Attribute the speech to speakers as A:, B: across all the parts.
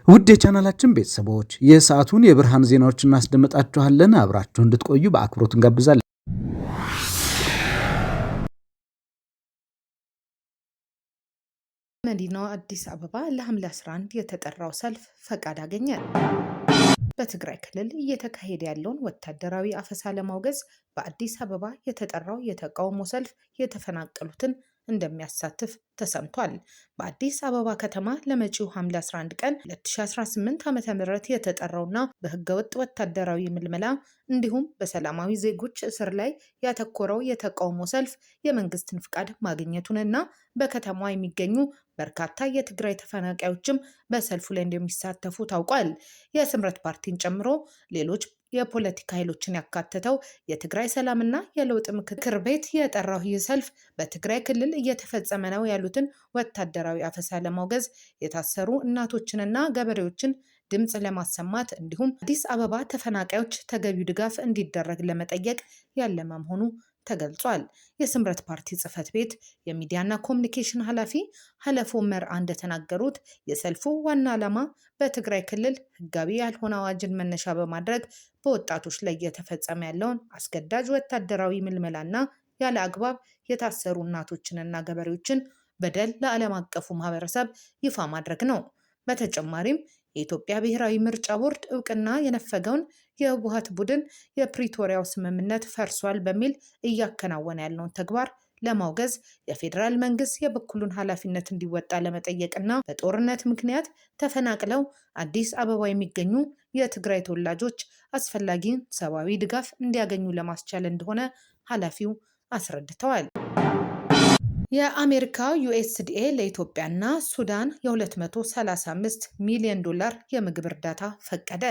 A: ውድ የቻናላችን ቤተሰቦች የሰዓቱን የብርሃን ዜናዎችን እናስደምጣችኋለን። አብራችሁ እንድትቆዩ በአክብሮት እንጋብዛለን።
B: መዲናዋ አዲስ አበባ ለሐምሌ 11 የተጠራው ሰልፍ ፈቃድ አገኘ። በትግራይ ክልል እየተካሄደ ያለውን ወታደራዊ አፈሳ ለማውገዝ በአዲስ አበባ የተጠራው የተቃውሞ ሰልፍ የተፈናቀሉትን እንደሚያሳትፍ ተሰምቷል። በአዲስ አበባ ከተማ ለመጪው ሐምሌ 11 ቀን 2018 ዓ.ም የተጠራውና በህገወጥ ወታደራዊ ምልመላ እንዲሁም በሰላማዊ ዜጎች እስር ላይ ያተኮረው የተቃውሞ ሰልፍ የመንግስትን ፍቃድ ማግኘቱንና በከተማዋ የሚገኙ በርካታ የትግራይ ተፈናቃዮችም በሰልፉ ላይ እንደሚሳተፉ ታውቋል። የስምረት ፓርቲን ጨምሮ ሌሎች የፖለቲካ ኃይሎችን ያካተተው የትግራይ ሰላምና የለውጥ ምክር ቤት የጠራው ይህ ሰልፍ በትግራይ ክልል እየተፈጸመ ነው ያሉትን ወታደራዊ አፈሳ ለማውገዝ፣ የታሰሩ እናቶችንና ገበሬዎችን ድምፅ ለማሰማት እንዲሁም አዲስ አበባ ተፈናቃዮች ተገቢው ድጋፍ እንዲደረግ ለመጠየቅ ያለመ መሆኑ ተገልጿል። የስምረት ፓርቲ ጽህፈት ቤት የሚዲያና ኮሚኒኬሽን ኃላፊ ሀለፎ መርአ እንደተናገሩት የሰልፉ ዋና ዓላማ በትግራይ ክልል ህጋዊ ያልሆነ አዋጅን መነሻ በማድረግ በወጣቶች ላይ እየተፈጸመ ያለውን አስገዳጅ ወታደራዊ ምልመላና ያለ አግባብ የታሰሩ እናቶችንና ገበሬዎችን በደል ለዓለም አቀፉ ማህበረሰብ ይፋ ማድረግ ነው። በተጨማሪም የኢትዮጵያ ብሔራዊ ምርጫ ቦርድ እውቅና የነፈገውን የህወሓት ቡድን የፕሪቶሪያው ስምምነት ፈርሷል በሚል እያከናወነ ያለውን ተግባር ለማውገዝ የፌዴራል መንግስት የበኩሉን ኃላፊነት እንዲወጣ ለመጠየቅና በጦርነት ምክንያት ተፈናቅለው አዲስ አበባ የሚገኙ የትግራይ ተወላጆች አስፈላጊውን ሰብአዊ ድጋፍ እንዲያገኙ ለማስቻል እንደሆነ ኃላፊው አስረድተዋል። የአሜሪካ ዩኤስዲኤ ለኢትዮጵያና ሱዳን የ$235 ሚሊዮን የምግብ እርዳታ ፈቀደ።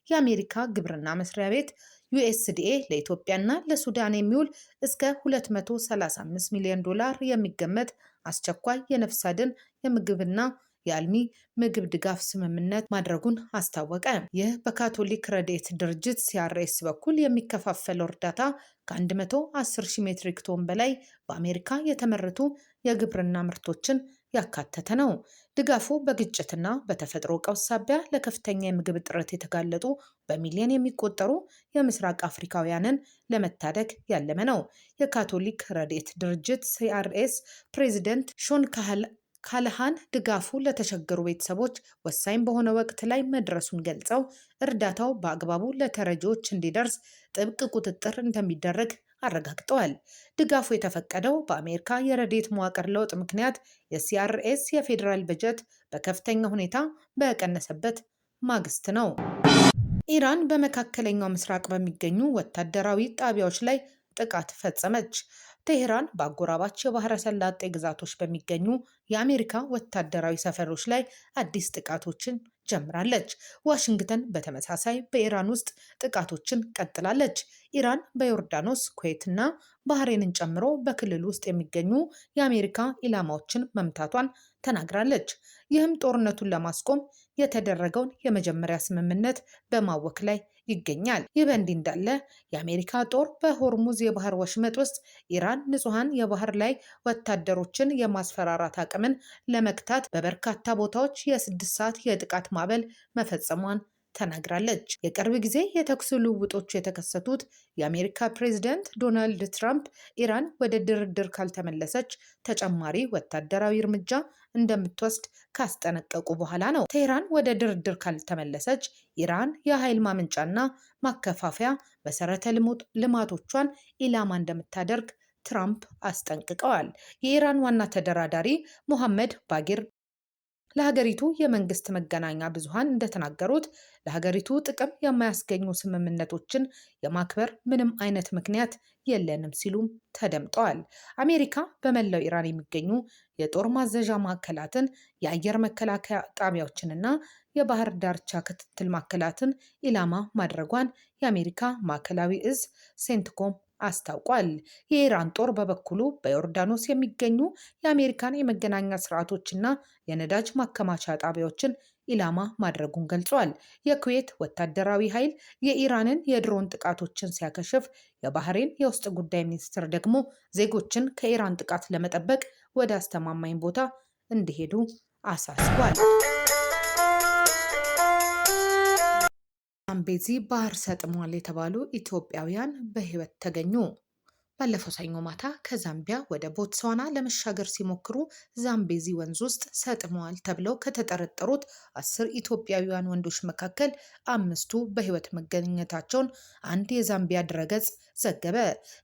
B: የአሜሪካ ግብርና መስሪያ ቤት ዩኤስዲኤ ለኢትዮጵያና ለሱዳን የሚውል እስከ $235 ሚሊዮን የሚገመት አስቸኳይ የነፍስ አድን የምግብና የአልሚ ምግብ ድጋፍ ስምምነት ማድረጉን አስታወቀ። ይህ በካቶሊክ ረድኤት ድርጅት ሲአርኤስ በኩል የሚከፋፈለው እርዳታ ከ110,000 ሜትሪክ ቶን በላይ በአሜሪካ የተመረቱ የግብርና ምርቶችን ያካተተ ነው። ድጋፉ በግጭትና በተፈጥሮ ቀውስ ሳቢያ ለከፍተኛ የምግብ እጥረት የተጋለጡ በሚሊዮን የሚቆጠሩ የምስራቅ አፍሪካውያንን ለመታደግ ያለመ ነው። የካቶሊክ ረድኤት ድርጅት ሲአርኤስ ፕሬዚደንት ሾን ካለሃን ድጋፉ ለተቸገሩ ቤተሰቦች ወሳኝ በሆነ ወቅት ላይ መድረሱን ገልጸው እርዳታው በአግባቡ ለተረጂዎች እንዲደርስ ጥብቅ ቁጥጥር እንደሚደረግ አረጋግጠዋል። ድጋፉ የተፈቀደው በአሜሪካ የረድኤት መዋቅር ለውጥ ምክንያት የሲአርኤስ የፌዴራል በጀት በከፍተኛ ሁኔታ በቀነሰበት ማግስት ነው። ኢራን በመካከለኛው ምስራቅ በሚገኙ ወታደራዊ ጣቢያዎች ላይ ጥቃት ፈጸመች። ቴህራን በአጎራባች የባህረ ሰላጤ ግዛቶች በሚገኙ የአሜሪካ ወታደራዊ ሰፈሮች ላይ አዲስ ጥቃቶችን ጀምራለች። ዋሽንግተን በተመሳሳይ በኢራን ውስጥ ጥቃቶችን ቀጥላለች። ኢራን በዮርዳኖስ፣ ኩዌትና ባህሬንን ጨምሮ በክልል ውስጥ የሚገኙ የአሜሪካ ኢላማዎችን መምታቷን ተናግራለች። ይህም ጦርነቱን ለማስቆም የተደረገውን የመጀመሪያ ስምምነት በማወክ ላይ ይገኛል። ይህ በእንዲህ እንዳለ የአሜሪካ ጦር በሆርሙዝ የባህር ወሽመጥ ውስጥ ኢራን ንጹሐን የባህር ላይ ወታደሮችን የማስፈራራት አቅምን ለመግታት በበርካታ ቦታዎች የ6 ሰዓት የጥቃት ማዕበል መፈጸሟን ተናግራለች። የቅርብ ጊዜ የተኩስ ልውውጦች የተከሰቱት የአሜሪካ ፕሬዝዳንት ዶናልድ ትራምፕ ኢራን ወደ ድርድር ካልተመለሰች ተጨማሪ ወታደራዊ እርምጃ እንደምትወስድ ካስጠነቀቁ በኋላ ነው። ቴህራን ወደ ድርድር ካልተመለሰች ኢራን የኃይል ማመንጫና ማከፋፈያ መሰረተ ልማቶቿን ኢላማ እንደምታደርግ ትራምፕ አስጠንቅቀዋል። የኢራን ዋና ተደራዳሪ ሞሐመድ ባጌር ለሀገሪቱ የመንግስት መገናኛ ብዙሃን እንደተናገሩት ለሀገሪቱ ጥቅም የማያስገኙ ስምምነቶችን የማክበር ምንም አይነት ምክንያት የለንም ሲሉም ተደምጠዋል። አሜሪካ በመላው ኢራን የሚገኙ የጦር ማዘዣ ማዕከላትን፣ የአየር መከላከያ ጣቢያዎችንና የባህር ዳርቻ ክትትል ማዕከላትን ኢላማ ማድረጓን የአሜሪካ ማዕከላዊ እዝ ሴንትኮም አስታውቋል። የኢራን ጦር በበኩሉ በዮርዳኖስ የሚገኙ የአሜሪካን የመገናኛ ስርዓቶችና የነዳጅ ማከማቻ ጣቢያዎችን ኢላማ ማድረጉን ገልጿል። የኩዌት ወታደራዊ ኃይል የኢራንን የድሮን ጥቃቶችን ሲያከሽፍ፣ የባህሬን የውስጥ ጉዳይ ሚኒስትር ደግሞ ዜጎችን ከኢራን ጥቃት ለመጠበቅ ወደ አስተማማኝ ቦታ እንዲሄዱ አሳስቧል። ዛምቤዚ ባህር ሰጥሟል የተባሉ ኢትዮጵያውያን በሕይወት ተገኙ። ባለፈው ሰኞ ማታ ከዛምቢያ ወደ ቦትስዋና ለመሻገር ሲሞክሩ ዛምቤዚ ወንዝ ውስጥ ሰጥመዋል ተብለው ከተጠረጠሩት 10 ኢትዮጵያውያን ወንዶች መካከል 5ቱ በሕይወት መገኘታቸውን አንድ የዛምቢያ ድረገጽ ዘገበ።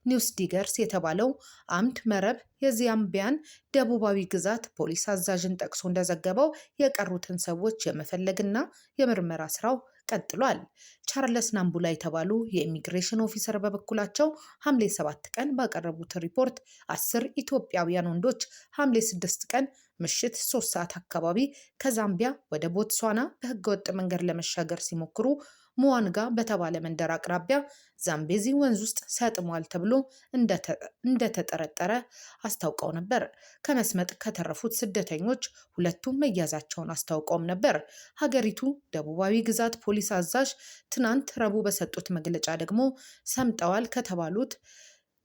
B: ኒውስ ዲገርስ የተባለው አምድ መረብ የዛምቢያን ደቡባዊ ግዛት ፖሊስ አዛዥን ጠቅሶ እንደዘገበው የቀሩትን ሰዎች የመፈለግና የምርመራ ስራው ቀጥሏል። ቻርለስ ናምቡላ የተባሉ የኢሚግሬሽን ኦፊሰር በበኩላቸው ሐምሌ 7 ቀን ባቀረቡት ሪፖርት 10 ኢትዮጵያውያን ወንዶች ሐምሌ 6 ቀን ምሽት 3 ሰዓት አካባቢ ከዛምቢያ ወደ ቦትስዋና በህገወጥ መንገድ ለመሻገር ሲሞክሩ ሙዋንጋ በተባለ መንደር አቅራቢያ ዛምቤዚ ወንዝ ውስጥ ሰጥሟል ተብሎ እንደተጠረጠረ አስታውቀው ነበር። ከመስመጥ ከተረፉት ስደተኞች ሁለቱም መያዛቸውን አስታውቀውም ነበር። ሀገሪቱ ደቡባዊ ግዛት ፖሊስ አዛዥ ትናንት ረቡዕ በሰጡት መግለጫ ደግሞ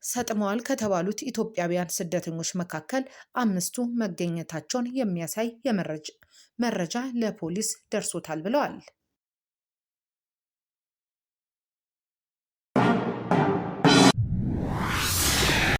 B: ሰጥመዋል ከተባሉት ኢትዮጵያውያን ስደተኞች መካከል 5ቱ መገኘታቸውን የሚያሳይ መረጃ ለፖሊስ ደርሶታል ብለዋል።